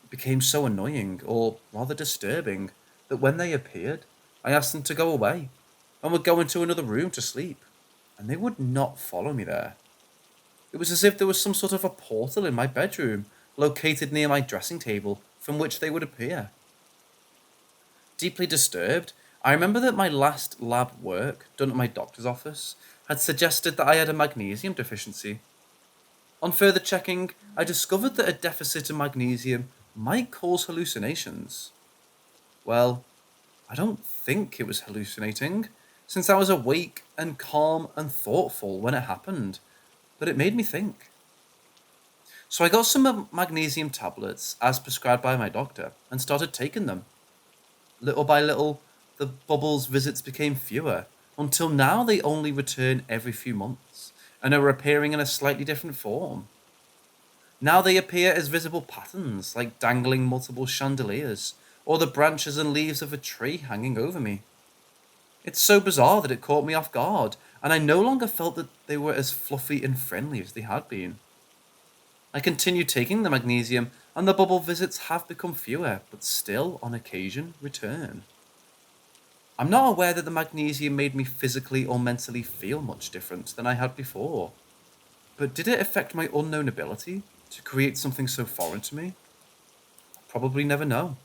S1: It became so annoying, or rather disturbing, that when they appeared, I asked them to go away, and would go into another room to sleep, and they would not follow me there. It was as if there was some sort of a portal in my bedroom, located near my dressing table, from which they would appear. Deeply disturbed, I remember that my last lab work, done at my doctor's office, had suggested that I had a magnesium deficiency. On further checking, I discovered that a deficit in magnesium might cause hallucinations. Well, I don't think it was hallucinating, since I was awake and calm and thoughtful when it happened, but it made me think. So I got some magnesium tablets as prescribed by my doctor and started taking them. Little by little, the bubbles visits became fewer until now they only return every few months and are appearing in a slightly different form. Now they appear as visible patterns, like dangling multiple chandeliers or the branches and leaves of a tree hanging over me. It's so bizarre that it caught me off guard, and I no longer felt that they were as fluffy and friendly as they had been. I continue taking the magnesium, and the bubble visits have become fewer, but still, on occasion, return. I'm not aware that the magnesium made me physically or mentally feel much different than I had before, but did it affect my unknown ability to create something so foreign to me? Probably never know.